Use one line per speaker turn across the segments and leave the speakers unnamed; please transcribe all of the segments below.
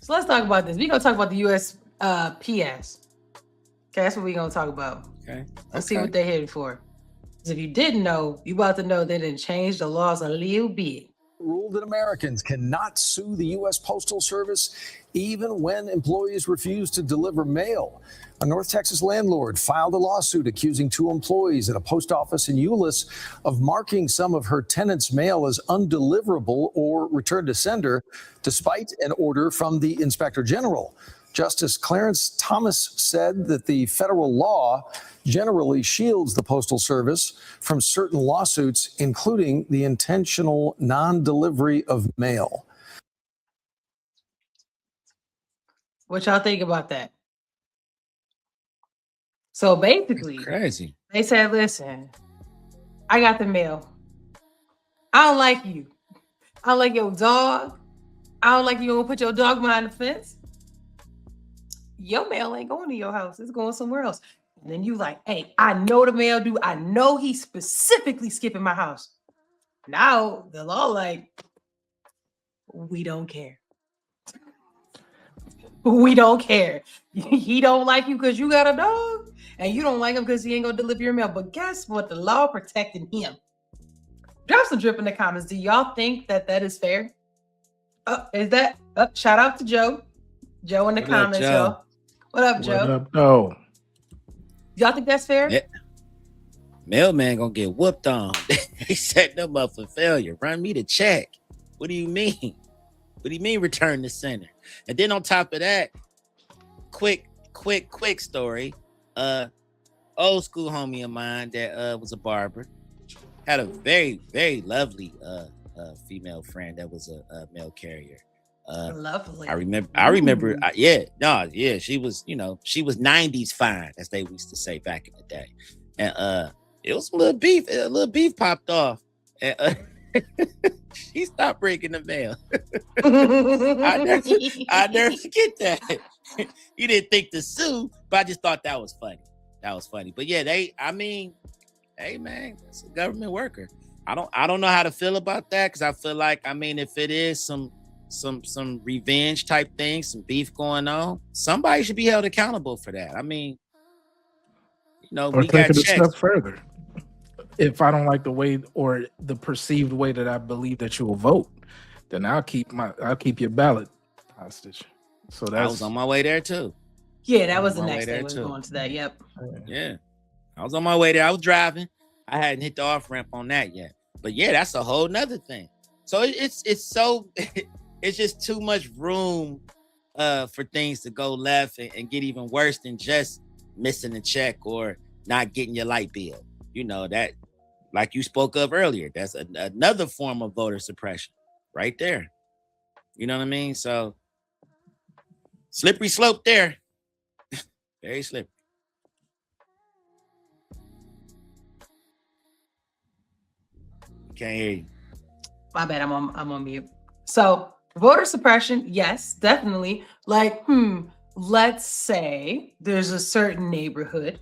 So let's talk about this. We're gonna talk about the USPS. Okay, that's what we're gonna talk about.
Okay.
Let's see what they're headed for. Because if you didn't know, you about to know they didn't change the laws a little bit.
Ruled that Americans cannot sue the U.S. Postal Service even when employees refuse to deliver mail. A North Texas landlord filed a lawsuit accusing two employees at a post office in Euless of marking some of her tenants' mail as undeliverable or returned to sender, despite an order from the Inspector General. Justice Clarence Thomas said that the federal law generally shields the Postal Service from certain lawsuits, including the intentional non-delivery of mail.
What y'all think about that? So basically,
Crazy.
They said, listen, I got the mail. I don't like you. I don't like your dog. I don't like you gonna put your dog behind the fence. Your mail ain't going to your house. It's going somewhere else. And then you like, hey, I know the mail dude. I know he's specifically skipping my house. Now the law like, we don't care. We don't care. He don't like you because you got a dog, and you don't like him because he ain't gonna deliver your mail. But guess what? The law protecting him. Drop some drip in the comments. Do y'all think that is fair? Is that shout out to Joe? Joe in the comments, y'all. What up, Joe?
What up, Joe?
Y'all think that's fair?
Yeah. Mailman gonna get whooped on. They set them up for failure. Run me the check. What do you mean? What do you mean return to sender? And then on top of that, quick story. Old school homie of mine that was a barber had a very, very lovely female friend that was a mail carrier.
Lovely.
I remember. She was, she was 90s fine, as they used to say back in the day. And it was a little beef popped off. And she stopped breaking the mail. I never forget that. You didn't think to sue, but I just thought that was funny. But yeah, hey man, it's a government worker. I don't know how to feel about that, because I feel like, if it is some revenge type thing, some beef going on, somebody should be held accountable for that.
Or
we
take
got
it a
checks.
step further. If I don't like the way or the perceived way that I believe that you will vote, then I'll keep your ballot hostage. So
I was on my way there too.
Yeah, that was the next thing. Was going to that. Yep.
Yeah, I was on my way there. I was driving. I hadn't hit the off ramp on that yet. But yeah, that's a whole nother thing. So it's just too much room for things to go left and get even worse than just missing a check or not getting your light bill. That, like you spoke of earlier, that's another form of voter suppression right there. You know what I mean? So slippery slope there. Very slippery. Can't hear you.
My bad. I'm on mute. So voter suppression, yes, definitely. Like, let's say there's a certain neighborhood,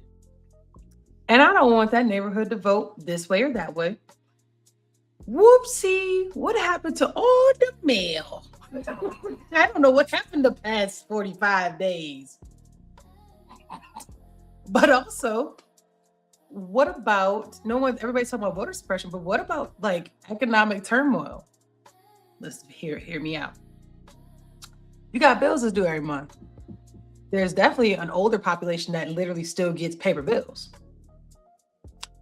and I don't want that neighborhood to vote this way or that way. Whoopsie, what happened to all the mail? I don't know what happened the past 45 days. But also, what about, everybody's talking about voter suppression, but what about like economic turmoil? Let's hear me out. You got bills to do every month. There's definitely an older population that literally still gets paper bills.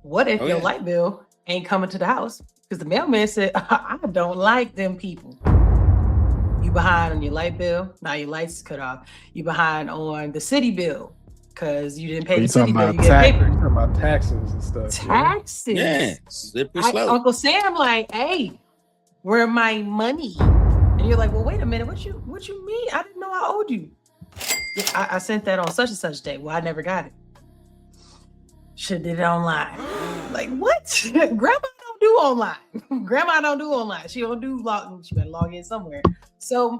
What if your light bill ain't coming to the house? Because the mailman said, I don't like them people. You behind on your light bill. Now your lights cut off. You behind on the city bill because you didn't pay the city bill. You get paper.
You're talking about taxes and stuff.
Taxes.
Yeah. Slippery slope.
Uncle Sam like, hey, where my money? And you're like, well, wait a minute. What you mean? I didn't know I owed you. I sent that on such and such day. Well, I never got it. Should did it online. Like, what? Grandma don't do online. Grandma don't do online. She don't do log. She better log in somewhere. So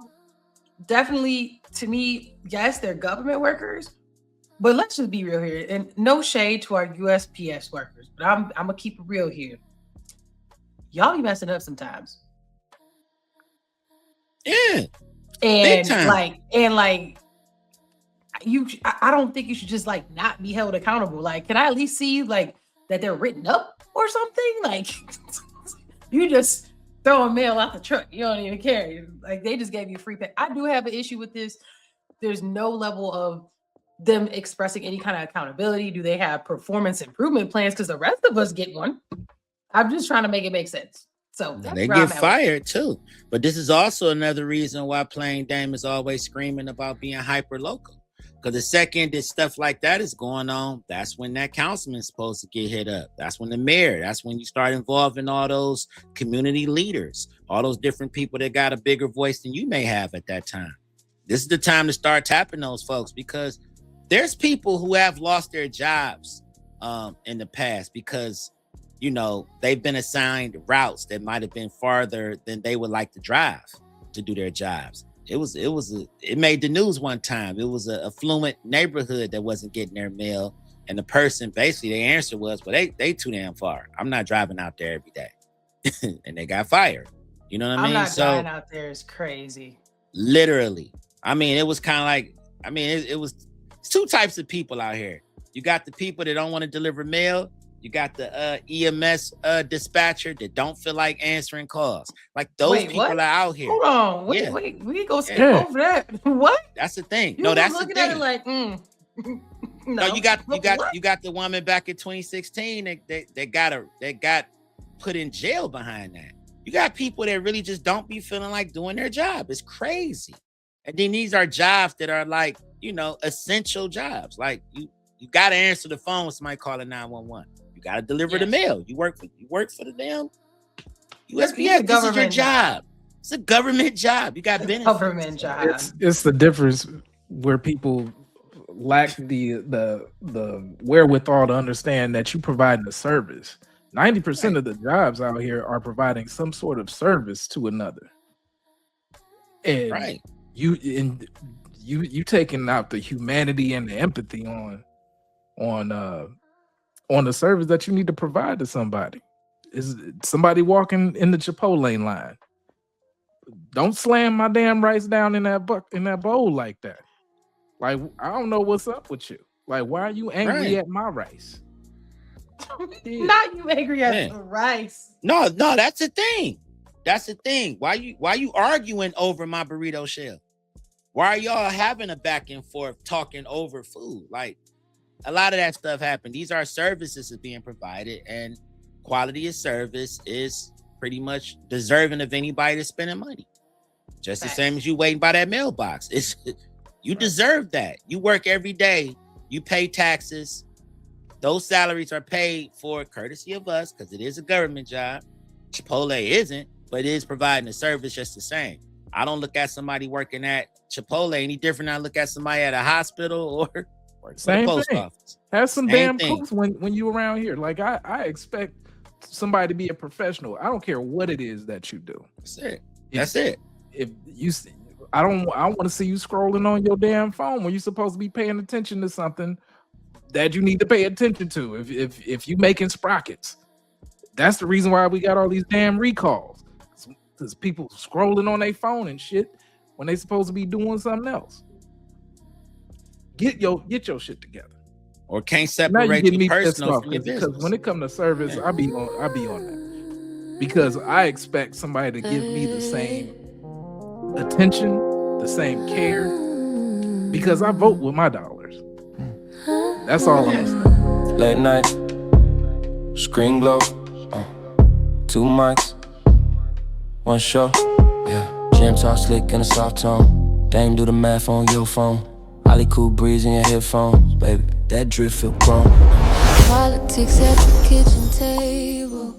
definitely, to me, yes, they're government workers, but let's just be real here. And no shade to our USPS workers, but I'm gonna keep it real here. Y'all be messing up sometimes.
Yeah.
And
time.
like I don't think you should just like not be held accountable. Like, can I at least see like that they're written up or something? Like, you just throwing mail out the truck. You don't even care. Like, they just gave you a free pay. I do have an issue with this. There's no level of them expressing any kind of accountability. Do they have performance improvement plans? Because the rest of us get one. I'm just trying to make it make sense. So
They get fired too. But this is also another reason why Plain Dame is always screaming about being hyper local. Because the second that stuff like that is going on, that's when that councilman's supposed to get hit up. That's when the mayor, that's when you start involving all those community leaders, all those different people that got a bigger voice than you may have at that time. This is the time to start tapping those folks, because there's people who have lost their jobs in the past because, you know, they've been assigned routes that might have been farther than they would like to drive to do their jobs. It made the news one time. It was a affluent neighborhood that wasn't getting their mail, and the person basically, their answer was, well, they too damn far. I'm not driving out there every day. And they got fired. You know what I mean?
I'm not driving out there is crazy.
Literally. I mean, it was kind of like, it was two types of people out here. You got the people that don't want to deliver mail. You got the EMS dispatcher that don't feel like answering calls. Like those people are out here.
Hold on. Wait. We go skip over that. What?
That's the thing.
You
no, that's
looking
the thing.
At it like,
no, you got the woman back in 2016 that got put in jail behind that. You got people that really just don't be feeling like doing their job. It's crazy. And then these are jobs that are like, you know, essential jobs. Like you got to answer the phone when somebody calling 911. You got to deliver the mail. You work for the damn USPS. This is your job. It's a government job. You got benefits.
Government job.
It's the difference where people lack the wherewithal to understand that you providing a service. 90% of the jobs out here are providing some sort of service to another. And you taking out the humanity and the empathy on the service that you need to provide to somebody. Is somebody walking in the Chipotle line? Don't slam my damn rice down in that bowl like that. Like, I don't know what's up with you. Like, why are you angry at my rice?
Not you angry at the rice.
No, that's the thing. That's the thing. Why you arguing over my burrito shell? Why are y'all having a back and forth talking over food? Like, a lot of that stuff happened. These are services that's being provided, and quality of service is pretty much deserving of anybody that's spending money. Just the same as you waiting by that mailbox. You deserve that. You work every day. You pay taxes. Those salaries are paid for courtesy of us because it is a government job. Chipotle isn't, but it is providing a service just the same. I don't look at somebody working at Chipotle any different than I look at somebody at a hospital or
same
post
thing.
office.
Have some damn cooks when you around here. Like I expect somebody to be a professional. I don't care what it is that you do.
That's it.
If you, I want to see you scrolling on your damn phone when you're supposed to be paying attention to something that you need to pay attention to. If you making sprockets, that's the reason why we got all these damn recalls. Because people scrolling on their phone and shit when they supposed to be doing something else. Get your shit together.
Or can't separate your personal from your business.
Because when it comes to service, I be on that. Because I expect somebody to give me the same attention, the same care, because I vote with my dollars. That's all I'm saying.
Late night, screen glow, 2 mics, 1 show. Yeah, jam talk slick in a soft tone. Dame do the math on your phone. Ollie cool breeze in your headphones, baby. That drip feel grown.
Politics at the kitchen table.